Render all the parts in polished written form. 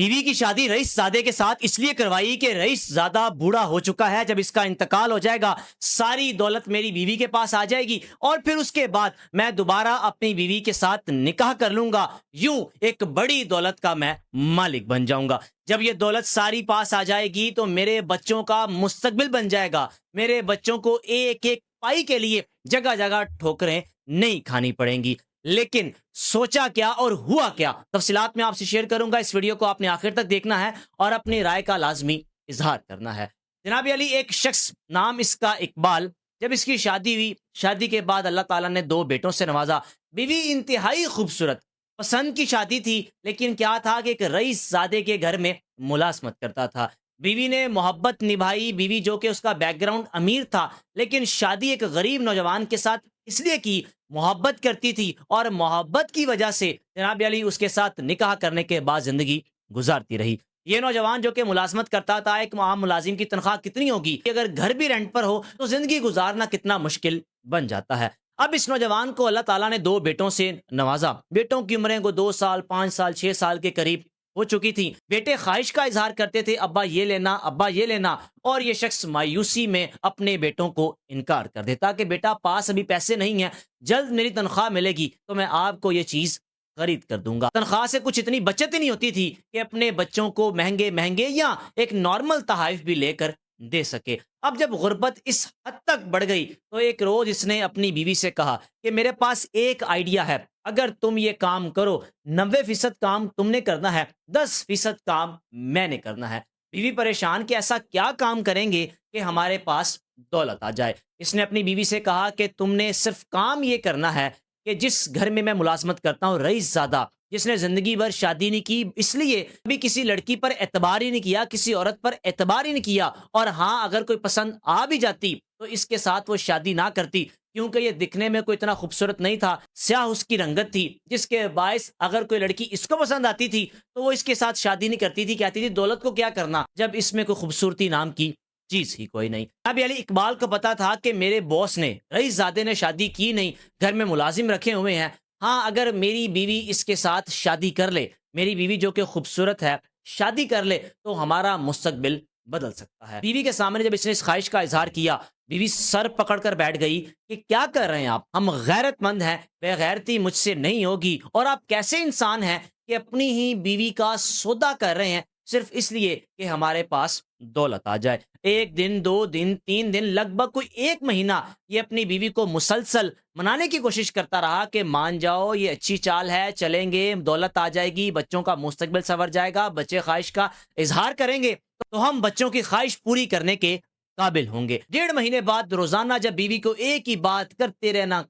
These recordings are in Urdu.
بیوی کی شادی رئیس زادے کے ساتھ اس لیے کروائی کہ رئیس زادہ بوڑھا ہو چکا ہے، جب اس کا انتقال ہو جائے گا ساری دولت میری بیوی کے پاس آ جائے گی اور پھر اس کے بعد میں دوبارہ اپنی بیوی کے ساتھ نکاح کر لوں گا، یوں ایک بڑی دولت کا میں مالک بن جاؤں گا۔ جب یہ دولت ساری پاس آ جائے گی تو میرے بچوں کا مستقبل بن جائے گا، میرے بچوں کو ایک ایک پائی کے لیے جگہ جگہ ٹھوکریں نہیں کھانی پڑیں گی۔ لیکن سوچا کیا اور ہوا کیا، تفصیلات میں آپ سے شیئر کروں گا۔ اس ویڈیو کو آپ نے آخر تک دیکھنا ہے اور اپنی رائے کا لازمی اظہار کرنا ہے۔ جناب علی، ایک شخص نام اس کا اقبال، جب اس کی شادی ہوئی، شادی کے بعد اللہ تعالیٰ نے 2 بیٹوں سے نوازا۔ بیوی انتہائی خوبصورت، پسند کی شادی تھی، لیکن کیا تھا کہ ایک رئیس زادے کے گھر میں ملازمت کرتا تھا۔ بیوی نے محبت نبھائی، بیوی جو کہ اس کا بیک گراؤنڈ امیر تھا، لیکن شادی ایک غریب نوجوان کے ساتھ اس لیے کی، محبت کرتی تھی اور محبت کی وجہ سے جناب علی اس کے ساتھ نکاح کرنے کے بعد زندگی گزارتی رہی۔ یہ نوجوان جو کہ ملازمت کرتا تھا، ایک عام ملازم کی تنخواہ کتنی ہوگی، اگر گھر بھی رینٹ پر ہو تو زندگی گزارنا کتنا مشکل بن جاتا ہے۔ اب اس نوجوان کو اللہ تعالیٰ نے 2 بیٹوں سے نوازا۔ بیٹوں کی عمریں کو 2 سال، 5 سال، 6 سال کے قریب ہو چکی تھی۔ بیٹے خواہش کا اظہار کرتے تھے، ابا یہ لینا، ابا یہ لینا، اور یہ شخص مایوسی میں اپنے بیٹوں کو انکار کر دیتا کہ بیٹا پاس ابھی پیسے نہیں ہیں، جلد میری تنخواہ ملے گی تو میں آپ کو یہ چیز خرید کر دوں گا۔ تنخواہ سے کچھ اتنی بچت ہی نہیں ہوتی تھی کہ اپنے بچوں کو مہنگے مہنگے یا ایک نارمل تحائف بھی لے کر دے سکے۔ اب جب غربت اس حد تک بڑھ گئی تو ایک روز اس نے اپنی بیوی سے کہا کہ میرے پاس ایک آئیڈیا ہے، اگر تم یہ کام کرو، 90% کام تم نے کرنا ہے، 10% کام میں نے کرنا ہے۔ بیوی پریشان کہ ایسا کیا کام کریں گے کہ ہمارے پاس دولت آ جائے۔ اس نے اپنی بیوی سے کہا کہ تم نے صرف کام یہ کرنا ہے کہ جس گھر میں ملازمت کرتا ہوں، رئیس زادہ جس نے زندگی بھر شادی نہیں کی، اس لیے ابھی کسی لڑکی پر اعتبار ہی نہیں کیا، کسی عورت پر اعتبار ہی نہیں کیا، اور ہاں اگر کوئی پسند آ بھی جاتی تو اس کے ساتھ وہ شادی نہ کرتی، کیونکہ یہ دکھنے میں کوئی اتنا خوبصورت نہیں تھا، سیاہ اس کی رنگت تھی، جس کے باعث اگر کوئی لڑکی اس کو پسند آتی تھی تو وہ اس کے ساتھ شادی نہیں کرتی تھی، کہتی تھی دولت کو کیا کرنا جب اس میں کوئی خوبصورتی نام کی چیز ہی کوئی نہیں۔ اب علی اقبال کو پتا تھا کہ میرے باس نے، رئیس زادے نے شادی کی نہیں، گھر میں ملازم رکھے ہوئے ہیں، ہاں اگر میری بیوی اس کے ساتھ شادی کر لے، میری بیوی جو کہ خوبصورت ہے شادی کر لے تو ہمارا مستقبل بدل سکتا ہے۔ بیوی کے سامنے جب اس نے اس خواہش کا اظہار کیا، بیوی سر پکڑ کر بیٹھ گئی کہ کیا کر رہے ہیں آپ، ہم غیرت مند ہیں، بے غیرتی مجھ سے نہیں ہوگی، اور آپ کیسے انسان ہیں کہ اپنی ہی بیوی کا سودا کر رہے ہیں صرف اس لیے کہ ہمارے پاس دولت آ جائے۔ 1 دن، 2 دن، 3 دن، لگ بھگ کوئی 1 مہینہ یہ اپنی بیوی کو مسلسل منانے کی کوشش کرتا رہا کہ مان جاؤ، یہ اچھی چال ہے، چلیں گے، دولت آ جائے گی، بچوں کا مستقبل سنور جائے گا، بچے خواہش کا اظہار کریں گے تو ہم بچوں کی خواہش پوری کرنے کے قابل ہوں گے۔ 1.5 مہینے بعد روزانہ جب بیوی کو ایک ہی بات کرتے رہنا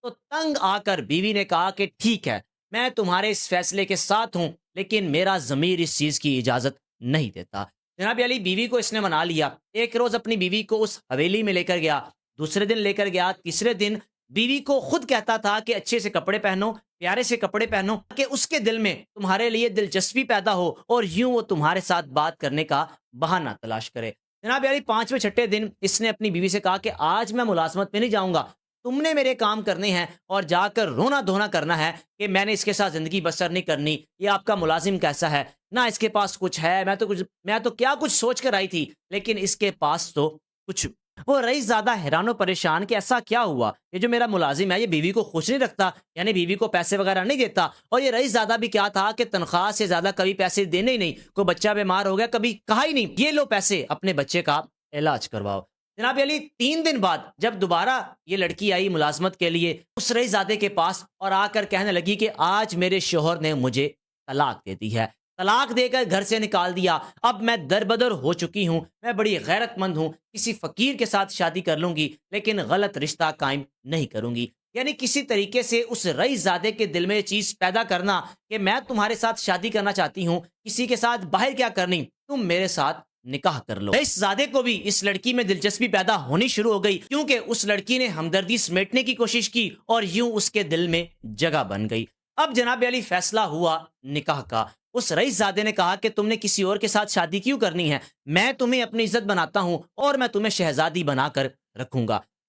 تو تنگ آ کر بیوی نے کہا کہ ٹھیک ہے، میں تمہارے اس فیصلے کے ساتھ ہوں، لیکن میرا ضمیر اس چیز کی اجازت نہیں دیتا۔ جناب علی بیوی کو اس نے منا لیا۔ ایک روز اپنی بیوی کو اس حویلی میں لے کر گیا، دوسرے دن لے کر گیا، تیسرے دن بیوی کو خود کہتا تھا کہ اچھے سے کپڑے پہنو، پیارے سے کپڑے پہنو، کہ اس کے دل میں تمہارے لیے دلچسپی پیدا ہو اور یوں وہ تمہارے ساتھ بات کرنے کا بہانہ تلاش کرے۔ جناب علی 5ویں 6ٹھے دن اس نے اپنی بیوی سے کہا کہ آج میں ملازمت پہ نہیں جاؤں گا، تم نے میرے کام کرنے ہیں اور جا کر رونا دھونا کرنا ہے کہ میں نے اس کے ساتھ زندگی بسر نہیں کرنی، یہ آپ کا ملازم کیسا ہے، نہ اس کے پاس کچھ ہے، میں تو کیا کچھ سوچ کر آئی تھی، لیکن اس کے پاس تو کچھ۔ وہ رئیس زیادہ حیران و پریشان کہ ایسا کیا ہوا، یہ جو میرا ملازم ہے یہ بیوی کو خوش نہیں رکھتا، یعنی بیوی کو پیسے وغیرہ نہیں دیتا، اور یہ رئیس زیادہ بھی کیا تھا کہ تنخواہ سے زیادہ کبھی پیسے دینے ہی نہیں، کوئی بچہ بیمار ہو گیا کبھی کہا ہی نہیں یہ لو پیسے اپنے بچے کا علاج کرواؤ۔ جناب علی 3 دن بعد جب دوبارہ یہ لڑکی آئی ملازمت کے لیے اس رئیس زادے کے پاس اور آ کر کہنے لگی کہ آج میرے شوہر نے مجھے طلاق دے دی ہے، طلاق دے کر گھر سے نکال دیا، اب میں دربدر ہو چکی ہوں، میں بڑی غیرت مند ہوں، کسی فقیر کے ساتھ شادی کر لوں گی لیکن غلط رشتہ قائم نہیں کروں گی۔ یعنی کسی طریقے سے اس رئیس زادے کے دل میں یہ چیز پیدا کرنا کہ میں تمہارے ساتھ شادی کرنا چاہتی ہوں، کسی کے ساتھ باہر کیا کرنی، تم میرے ساتھ نکاح کر لو۔ رئیس زادے کو بھی اس لڑکی میں دلچسپی پیدا ہونی شروع ہو گئی، کیونکہ اس لڑکی نے ہمدردی سمیٹنے کی کوشش کی اور یوں اس کے دل میں جگہ بن گئی۔ اب جناب علی فیصلہ ہوا نکاح کا۔ اس رئیس زادے نے کہا کہ تم نے کسی اور کے ساتھ شادی کیوں کرنی ہے، میں تمہیں اپنی عزت بناتا ہوں اور میں تمہیں شہزادی بنا کر رکھوں گا۔